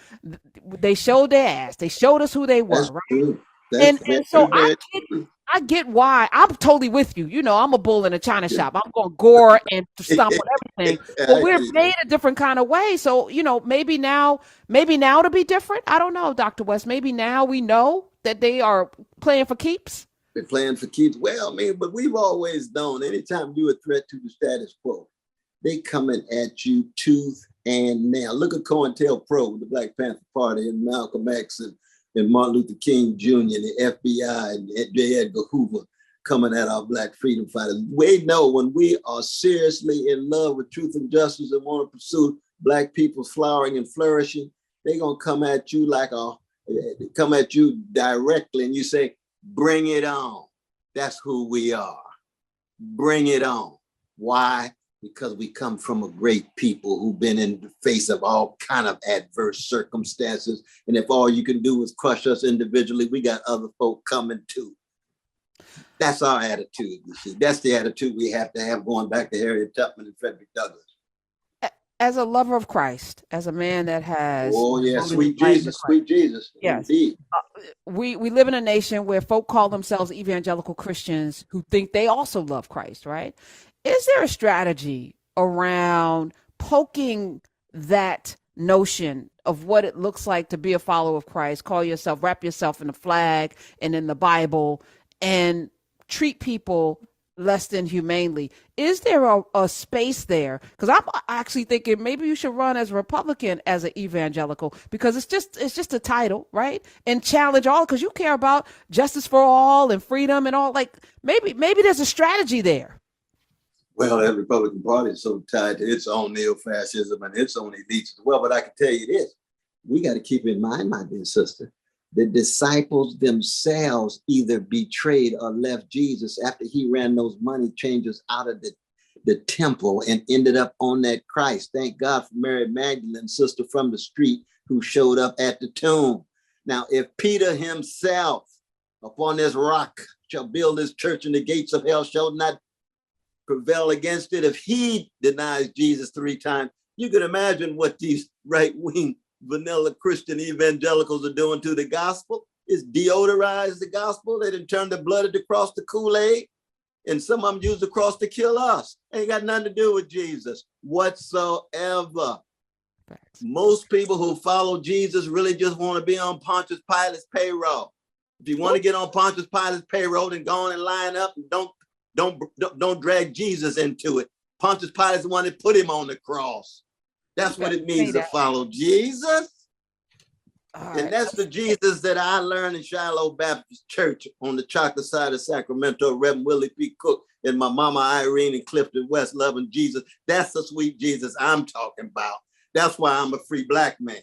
B: they showed their ass. They showed us who they were, right? And so I get why. I'm totally with you. I'm a bull in a china shop. I'm going to gore and stomp on everything. But we're made a different kind of way. So, maybe now to be different. I don't know, Dr. West. Maybe now we know that they are playing for keeps.
C: They're playing for keeps. Well, but we've always known anytime you're a threat to the status quo, they coming at you tooth and nail. Look at COINTELPRO, the Black Panther Party, and Malcolm X and Martin Luther King Jr. and the FBI and J. Edgar Hoover coming at our Black freedom fighters. We know when we are seriously in love with truth and justice and want to pursue Black people flowering and flourishing, they're going to come at you come at you directly, and you say, bring it on. That's who we are. Bring it on. Why? Because we come from a great people who've been in the face of all kind of adverse circumstances. And if all you can do is crush us individually, we got other folk coming too. That's our attitude, you see. That's the attitude we have to have, going back to Harriet Tubman and Frederick Douglass.
B: as a lover of Christ, as a man that has
C: sweet Jesus,
B: yes,
C: indeed.
B: We live in a nation where folk call themselves evangelical Christians who think they also love Christ, right? Is there a strategy around poking that notion of what it looks like to be a follower of Christ, wrap yourself in the flag and in the Bible, and treat people less than humanely? Is there a space there? Because I'm actually thinking maybe you should run as a Republican as an evangelical, because it's just a title, right? And challenge all, because you care about justice for all and freedom and all. Like maybe there's a strategy there.
C: Well, the Republican Party is so tied to its own neo-fascism and its own elites as well. But I can tell you this, we got to keep in mind, my dear sister, the disciples themselves either betrayed or left Jesus after he ran those money changers out of the temple and ended up on that Christ. Thank God for Mary Magdalene, sister from the street, who showed up at the tomb. Now, if Peter himself, upon this rock shall build his church, and the gates of hell shall not prevail against it, if he denies Jesus 3 times, you can imagine what these right-wing vanilla Christian evangelicals are doing to the gospel. Is deodorize the gospel. They didn't turn the blood of the cross to Kool-Aid, and some of them used the cross to kill us. Ain't got nothing to do with Jesus whatsoever. Most people who follow Jesus really just want to be on Pontius Pilate's payroll. If you want to get on Pontius Pilate's payroll, then go on and line up, and don't drag Jesus into it. Pontius Pilate's the one that put him on the cross. That's what it means to follow Jesus. And that's the Jesus that I learned in Shiloh Baptist Church on the chocolate side of Sacramento, Reverend Willie P. Cook and my mama Irene and Clifton West loving Jesus. That's the sweet Jesus I'm talking about. That's why I'm a free black man.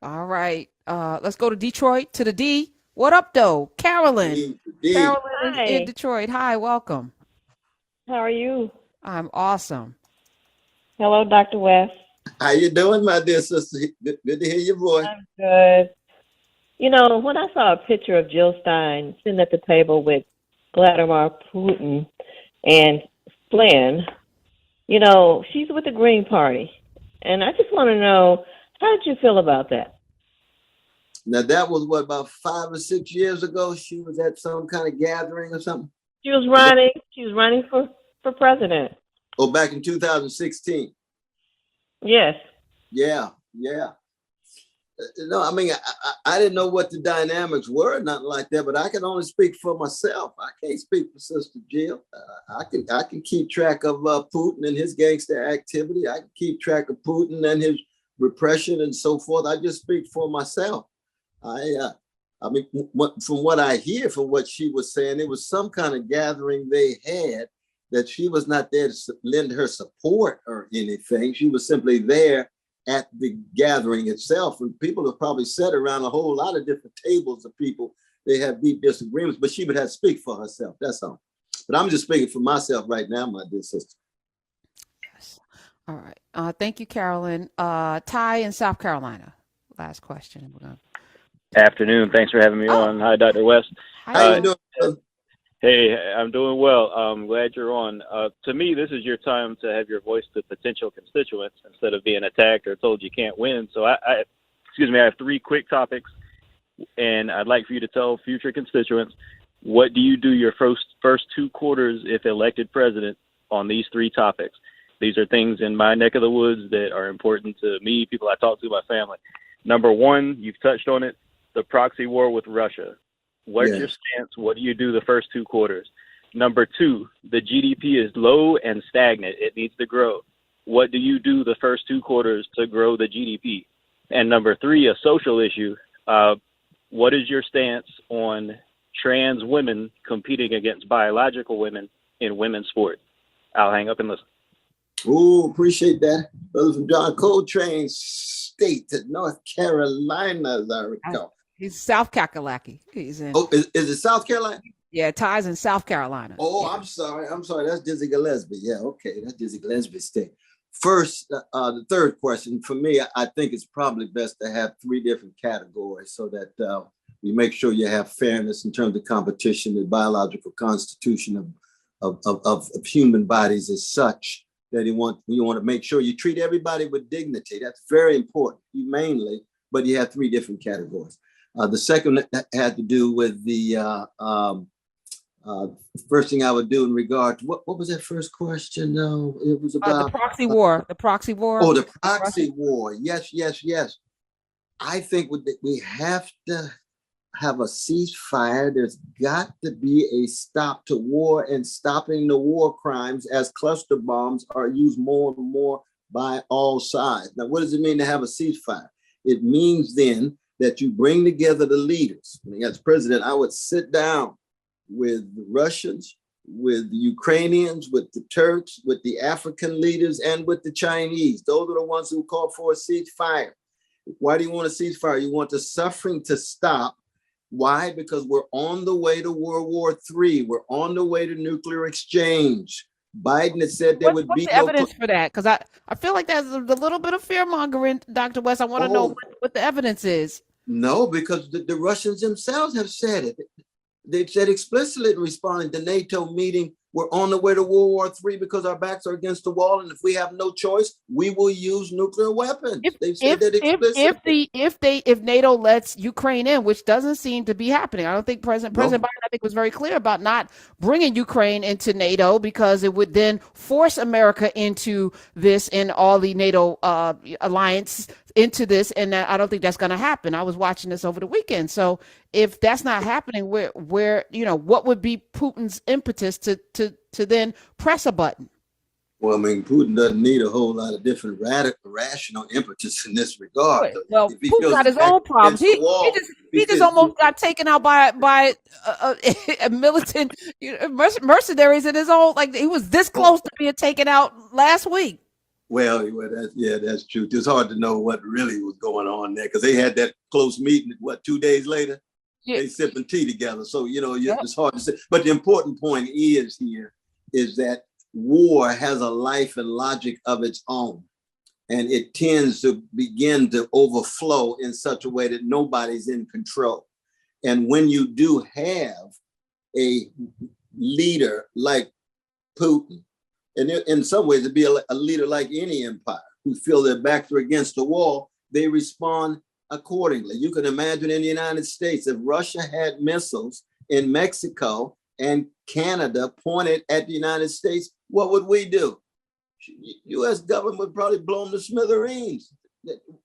B: All right. Let's go to Detroit, to the D. What up, though? Carolyn. Carolyn in Detroit. Hi, welcome.
H: How are you?
B: I'm awesome.
H: Hello, Dr. West.
C: How you doing, my dear sister? Good to hear your voice.
H: I'm good. You know, when I saw a picture of Jill Stein sitting at the table with Vladimir Putin and Flynn, you know, she's with the Green Party. And I just want to know, how did you feel about that?
C: Now, that was what, about 5 or 6 years ago? She was at some kind of gathering or something?
H: She was running for president.
C: Oh, back in 2016.
H: Yes.
C: Yeah. No, I mean, I didn't know what the dynamics were, nothing like that, but I can only speak for myself. I can't speak for Sister Jill. I can keep track of Putin and his gangster activity. I can keep track of Putin and his repression and so forth. I just speak for myself. I mean, from what I hear, from what she was saying, it was some kind of gathering they had that she was not there to lend her support or anything. She was simply there at the gathering itself. And people have probably sat around a whole lot of different tables of people. They have deep disagreements, but she would have to speak for herself. That's all. But I'm just speaking for myself right now, my dear sister.
B: Yes. All right. Thank you, Carolyn. Ty in South Carolina. Last question.
I: Afternoon. Thanks for having me on. Hi, Dr. West.
C: How you doing?
I: Hey, I'm doing well. I'm glad you're on. To me, this is your time to have your voice to potential constituents instead of being attacked or told you can't win. So I have 3 quick topics, and I'd like for you to tell future constituents, what do you do your first 2 quarters if elected president on these 3 topics? These are things in my neck of the woods that are important to me, people I talk to, my family. Number 1, you've touched on it, the proxy war with Russia. What's your stance? What do you do the first 2 quarters? Number 2, the GDP is low and stagnant. It needs to grow. What do you do the first 2 quarters to grow the GDP? And number 3, a social issue. What is your stance on trans women competing against biological women in women's sport? I'll hang up and listen.
C: Oh, appreciate that. Brother from John Coltrane's state, North Carolina, as I recall.
B: He's South Kakalaki. He's in.
C: Oh, is it South Carolina?
B: Yeah, Ty's in South Carolina.
C: Oh, yeah. I'm sorry. That's Dizzy Gillespie. Yeah, okay. That's Dizzy Gillespie state. First, the third question for me, I think it's probably best to have 3 different categories so that you make sure you have fairness in terms of competition. The biological constitution of human bodies is such that you want to make sure you treat everybody with dignity. That's very important, humanely, but you have three different categories. The second had to do with the first thing I would do in regard to what was that first question? No, it was about
B: the proxy war. The proxy war.
C: Oh, the proxy war. Yes. I think we have to have a ceasefire. There's got to be a stop to war and stopping the war crimes as cluster bombs are used more and more by all sides. Now, what does it mean to have a ceasefire? It means then that you bring together the leaders. I mean, as president, I would sit down with the Russians, with the Ukrainians, with the Turks, with the African leaders, and with the Chinese. Those are the ones who called for a ceasefire. Why do you want a ceasefire? You want the suffering to stop. Why? Because we're on the way to World War III. We're on the way to nuclear exchange. Biden had said there would be
B: no evidence for that, because I feel like there's a little bit of fear mongering, Dr. West. I want to know what the evidence is.
C: No, because the Russians themselves have said it. They've said explicitly in responding to NATO meeting, we're on the way to World War III because our backs are against the wall, and if we have no choice, we will use nuclear weapons. They've said that explicitly.
B: If NATO lets Ukraine in, which doesn't seem to be happening, I don't think President Biden, I think, was very clear about not bringing Ukraine into NATO, because it would then force America into this and all the NATO alliance into this, and I don't think that's going to happen. I was watching this over the weekend. So if that's not happening, where what would be Putin's impetus to then press a button?
C: Well, I mean, Putin doesn't need a whole lot of different rational impetus in this regard.
B: Well, Putin got his own problems. He just almost got taken out by a militant mercenaries in his own. Like, he was this close to being taken out last week.
C: Well, that's true. It's hard to know what really was going on there, because they had that close meeting. 2 days later, they sipping tea together. So it's hard to say. But the important point is that war has a life and logic of its own, and it tends to begin to overflow in such a way that nobody's in control. And when you do have a leader like Putin, and in some ways it'd be a leader like any empire, who feel their backs are against the wall, they respond accordingly. You can imagine in the United States, if Russia had missiles in Mexico and Canada pointed at the United States, what would we do? U.S. government would probably blow them to smithereens.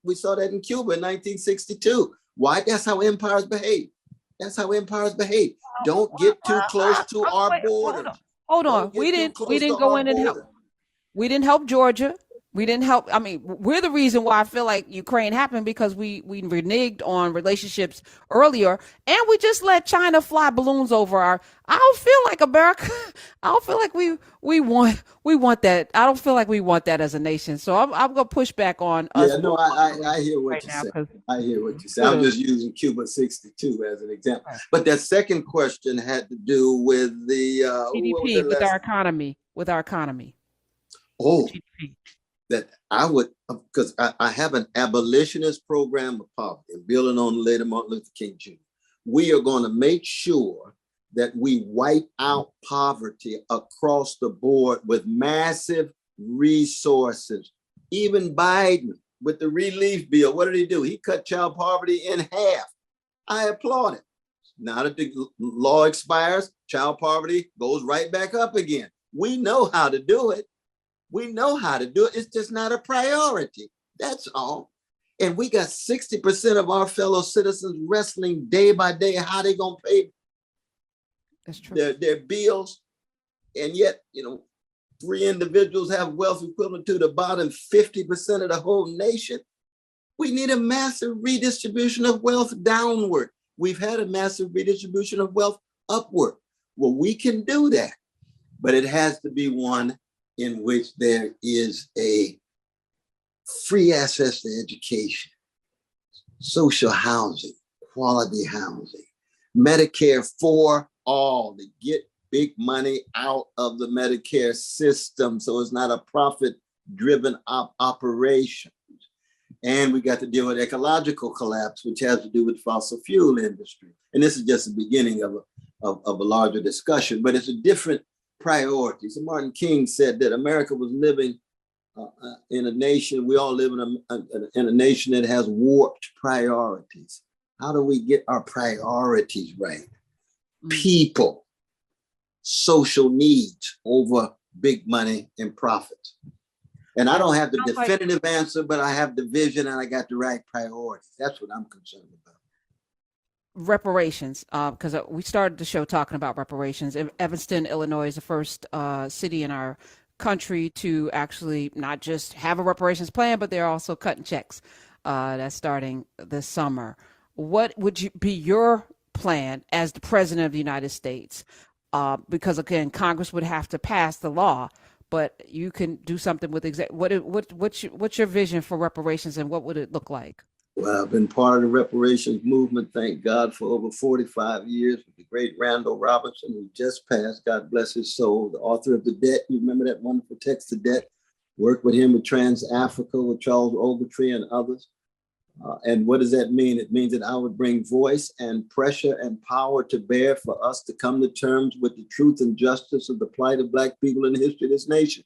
C: We saw that in Cuba in 1962. Why? That's how empires behave. Don't get too close to our borders.
B: Hold on. We didn't go in and help. We didn't help Georgia. We didn't help. I mean, we're the reason why I feel like Ukraine happened, because we reneged on relationships earlier, and we just let China fly balloons over our. I don't feel like America. I don't feel like we want that. I don't feel like we want that as a nation. So I'm gonna push back on us.
C: Yeah, no, I hear what you say. I hear what you say. I'm just using Cuba 62 as an example. Right. But that second question had to do with the
B: GDP, with our economy.
C: Oh. GDP. That I would, because I have an abolitionist program of poverty, building on later Martin Luther King Jr. We are going to make sure that we wipe out poverty across the board with massive resources. Even Biden, with the relief bill, what did he do? He cut child poverty in half. I applaud it. Now that the law expires, child poverty goes right back up again. We know how to do it. It's just not a priority. That's all. And we got 60% of our fellow citizens wrestling day by day how they gonna pay their bills. And yet, 3 individuals have wealth equivalent to the bottom 50% of the whole nation. We need a massive redistribution of wealth downward. We've had a massive redistribution of wealth upward. Well, we can do that, but it has to be one in which there is a free access to education, social housing, quality housing, Medicare for all, to get big money out of the Medicare system so it's not a profit-driven operation. And we got to deal with ecological collapse, which has to do with fossil fuel industry. And this is just the beginning of a larger discussion, but it's a different priorities. And Martin King said that America was living in a nation, we all live in a nation that has warped priorities. How do we get our priorities right? People, social needs over big money and profits. And I don't have the definitive answer, but I have the vision and I got the right priorities. That's what I'm concerned about.
B: Reparations, because we started the show talking about reparations. Evanston, Illinois is the first city in our country to actually not just have a reparations plan, but they're also cutting checks. That's starting this summer. What would be your plan as the president of the United States? Because again, Congress would have to pass the law, but you can do something with what's your vision for reparations and what would it look like?
C: Well, I've been part of the reparations movement, thank God, for over 45 years with the great Randall Robinson, who just passed, God bless his soul, the author of The Debt. You remember that wonderful text, The Debt? Worked with him with Trans-Africa, with Charles Ogletree and others. And what does that mean? It means that I would bring voice and pressure and power to bear for us to come to terms with the truth and justice of the plight of Black people in the history of this nation.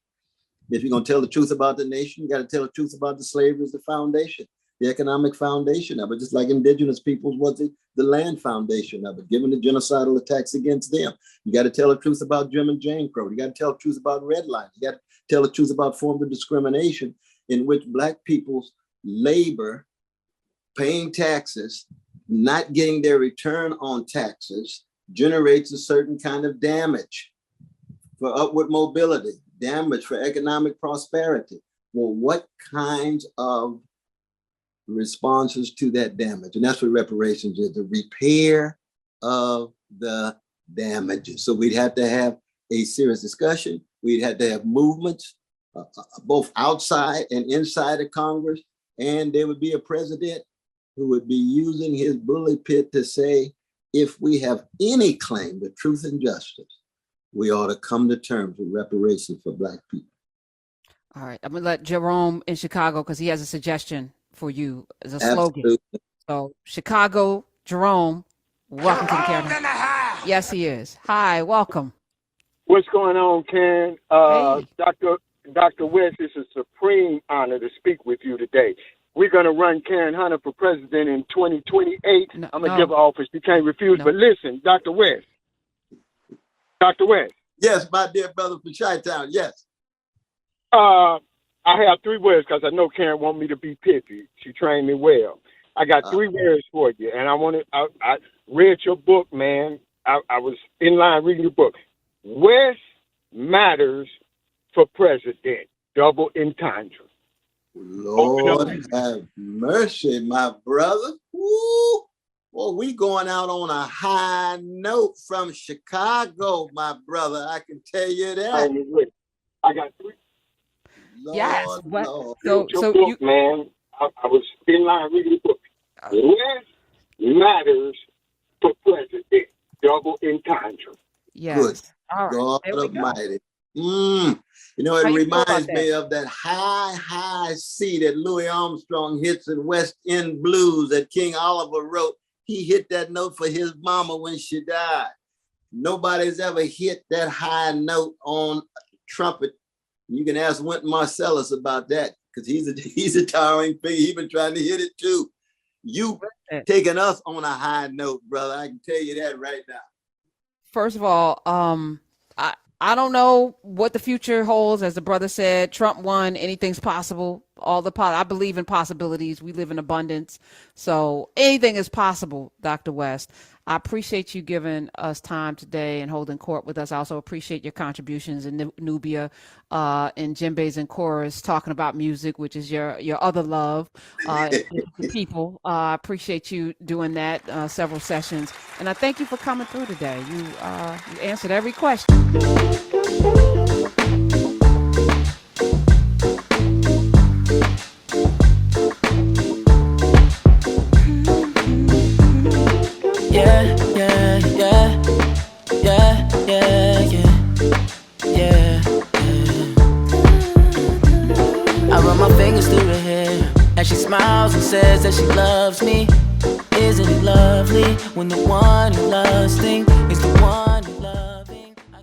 C: If you're going to tell the truth about the nation, you got to tell the truth about the slavery as the foundation, the economic foundation of it, just like indigenous peoples was the land foundation of it, given the genocidal attacks against them. You got to tell the truth about Jim and Jane Crow. You got to tell the truth about redlining. You got to tell the truth about forms of discrimination in which Black people's labor, paying taxes, not getting their return on taxes, generates a certain kind of damage for upward mobility, damage for economic prosperity. Well, what kinds of responses to that damage? And that's what reparations is, the repair of the damages. So we'd have to have a serious discussion. We'd have to have movements, both outside and inside of Congress. And there would be a president who would be using his bully pit to say, if we have any claim to truth and justice, we ought to come to terms with reparations for Black people.
B: All right, I'm gonna let Jerome in Chicago, because he has a suggestion for you as a slogan.
C: Absolutely.
B: So Chicago, Jerome, welcome to the camera. Yes, he is. Hi, welcome.
J: What's going on, Ken?
B: Hey.
J: Dr. West, it's a supreme honor to speak with you today. We're going to run Karen Hunter for president in 2028. I'm going to give her office. You can't refuse. No. But listen, Dr. West.
C: Yes, my dear brother from Chi-Town, yes.
J: I have 3 words because I know Karen want me to be pithy. She trained me well. I got 3 words for you. And I read your book, man. I was in line reading your book. West matters for president. Double entendre.
C: Lord have mercy, my brother. Woo! Well, we going out on a high note from Chicago, my brother. I can tell you that.
J: I got 3.
C: Lord,
B: yes.
C: Lord.
J: So book, man. I was in line reading the book. West matters for president. Double entendre.
B: Yes.
C: Good.
B: All right.
C: God Almighty. You know, it reminds me of that high C that Louis Armstrong hits in West End Blues that King Oliver wrote. He hit that note for his mama when she died. Nobody's ever hit that high note on trumpet. You can ask Wynton Marsalis about that, because he's a towering figure. He's been trying to hit it too. You taking us on a high note, brother. I can tell you that right now.
B: First of all, I don't know what the future holds. As the brother said, Trump won. Anything's possible. I believe in possibilities. We live in abundance. So anything is possible, Dr. West. I appreciate you giving us time today and holding court with us. I also appreciate your contributions in Nubia, in djembes and chorus, talking about music, which is your other love, to people. I appreciate you doing that, several sessions. And I thank you for coming through today. You answered every question.
A: I run my fingers through her hair as she smiles and says that she loves me. Isn't it lovely when the one who loves things